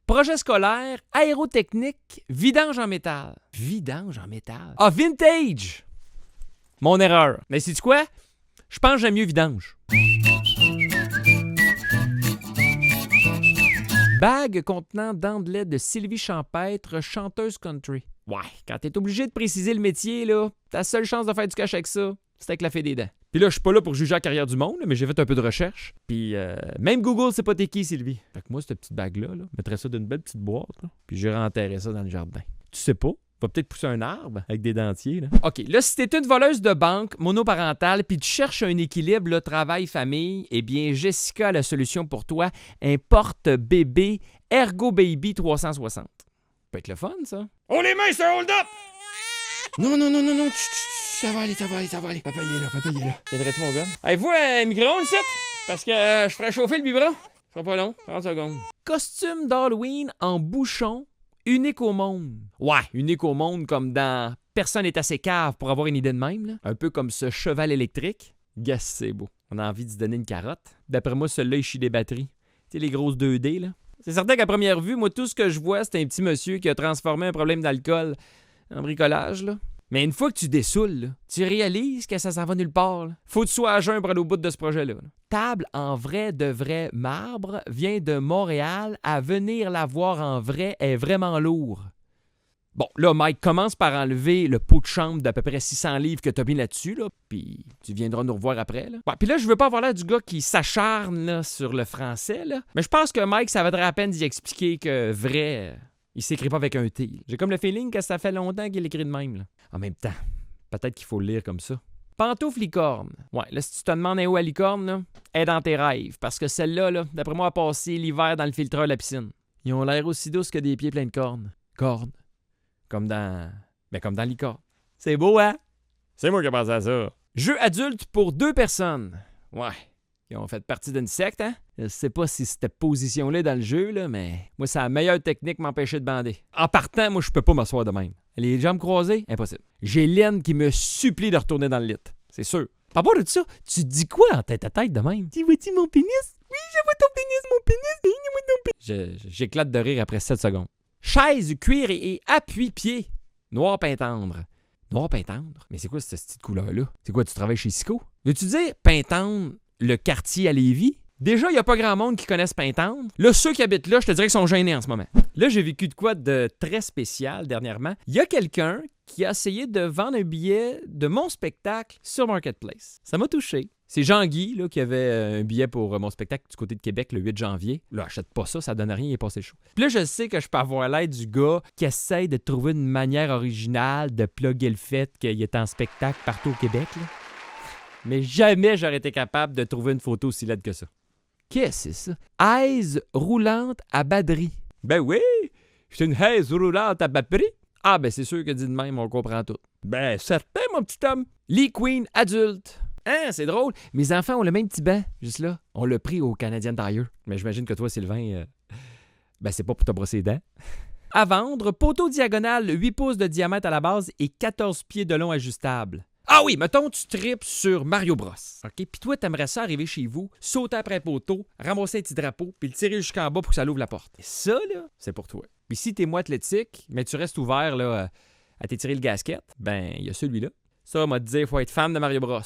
Projet scolaire, aérotechnique, vidange en métal. Vidange en métal? Ah, vintage! Mon erreur. Mais sais-tu quoi? Je pense que j'aime mieux vidange. Bague contenant dents de lait de Sylvie Champêtre, chanteuse country. Ouais, quand t'es obligé de préciser le métier, là, ta seule chance de faire du cash avec ça, c'est avec la fée des dents. Puis là, je suis pas là pour juger la carrière du monde, mais j'ai fait un peu de recherche. Puis même Google, c'est pas t'es qui, Sylvie. Fait que moi, cette petite bague-là, je mettrais ça dans une belle petite boîte, là, puis j'irais enterrer ça dans le jardin. Tu sais pas? Va peut-être pousser un arbre avec des dentiers. Là. OK, là, si t'es une voleuse de banque monoparentale puis tu cherches un équilibre, là, travail-famille, eh bien, Jessica a la solution pour toi. Un porte-bébé Ergo Baby 360. Ça peut être le fun, ça. Oh, les mains, c'est un hold-up! Non, ça va aller. Papa, il est là. T'aiderais-tu, mon gars? Avez-vous un micro-ondes, ici? Parce que je ferais chauffer le biberon. Ça sera pas long, 30 secondes. Costume d'Halloween en bouchon, unique au monde. Ouais, unique au monde comme dans Personne n'est assez cave pour avoir une idée de même. Là. Un peu comme ce cheval électrique. Guess, c'est beau. On a envie de se donner une carotte. D'après moi, celui-là, il chie des batteries. Tu sais, les grosses 2D, là. C'est certain qu'à première vue, moi, tout ce que je vois, c'est un petit monsieur qui a transformé un problème d'alcool en bricolage, là. Mais une fois que tu dessoules, là, tu réalises que ça s'en va nulle part. Là. Faut que tu sois à jeun pour aller au bout de ce projet-là. Là. Table en vrai de vrai marbre vient de Montréal. À venir la voir en vrai est vraiment lourd. Bon, là, Mike, commence par enlever le pot de chambre d'à peu près 600 livres que t'as mis là-dessus, là, puis tu viendras nous revoir après. Là. Ouais, puis là, je veux pas avoir l'air du gars qui s'acharne là, sur le français, là. Mais je pense que Mike, ça vaudrait la peine d'y expliquer que vrai... Il s'écrit pas avec un T. J'ai comme le feeling que ça fait longtemps qu'il écrit de même. Là. En même temps, peut-être qu'il faut le lire comme ça. Pantoufle licorne. Ouais, là, si tu te demandes un où à licorne, là, elle est dans tes rêves. Parce que celle-là, là, d'après moi, a passé l'hiver dans le filtreur de la piscine. Ils ont l'air aussi douces que des pieds pleins de cornes. Cornes. Comme dans licorne. C'est beau, hein? C'est moi qui ai pensé à ça. Jeu adulte pour 2 personnes. Ouais. Ils ont fait partie d'une secte, hein? Je sais pas si cette position-là est dans le jeu, là, mais moi, c'est la meilleure technique m'empêcher de bander. En partant, moi, je peux pas m'asseoir de même. Les jambes croisées, impossible. J'ai Lynn qui me supplie de retourner dans le lit. C'est sûr. Par rapport à ça, tu dis quoi en tête à tête de même? Tu vois-tu mon pénis? Oui, je vois ton pénis, mon pénis. J'éclate de rire après 7 secondes. Chaise, cuir et appui-pied. Noir pain tendre. Noir pain tendre? Mais c'est quoi cette petite couleur-là? C'est quoi, tu travailles chez Sico? Veux-tu dire pain tendre, le quartier à Lévis? Déjà, il n'y a pas grand monde qui connaisse Pintendre. Là, ceux qui habitent là, je te dirais qu'ils sont gênés en ce moment. Là, j'ai vécu de quoi de très spécial dernièrement. Il y a quelqu'un qui a essayé de vendre un billet de mon spectacle sur Marketplace. Ça m'a touché. C'est Jean-Guy là, qui avait un billet pour mon spectacle du côté de Québec le 8 janvier. Là, achète pas ça, ça donne rien, il est passé chaud. Puis là, je sais que je peux avoir l'aide du gars qui essaye de trouver une manière originale de plugger le fait qu'il est en spectacle partout au Québec. Là. Mais jamais j'aurais été capable de trouver une photo aussi laide que ça. Qu'est-ce que c'est ça? Aise roulante à baderie. Ben oui, c'est une aise roulante à baderie. Ah ben c'est sûr que dit de même, on comprend tout. Ben certain, mon petit homme. Lee Queen adulte. Hein, c'est drôle. Mes enfants ont le même petit banc, juste là. On l'a pris au Canadian Tire. Mais j'imagine que toi, Sylvain, ben c'est pas pour te brosser les dents. À vendre, poteau diagonal 8 pouces de diamètre à la base et 14 pieds de long ajustable. Ah oui, mettons, tu tripes sur Mario Bros. OK? Puis toi, t'aimerais ça arriver chez vous, sauter après le poteau, ramasser un petit drapeau, puis le tirer jusqu'en bas pour que ça l'ouvre la porte. Et ça, là, c'est pour toi. Puis si t'es moins athlétique, mais tu restes ouvert là, à t'étirer le gasket, ben, il y a celui-là. Ça, m'a dit, il faut être fan de Mario Bros.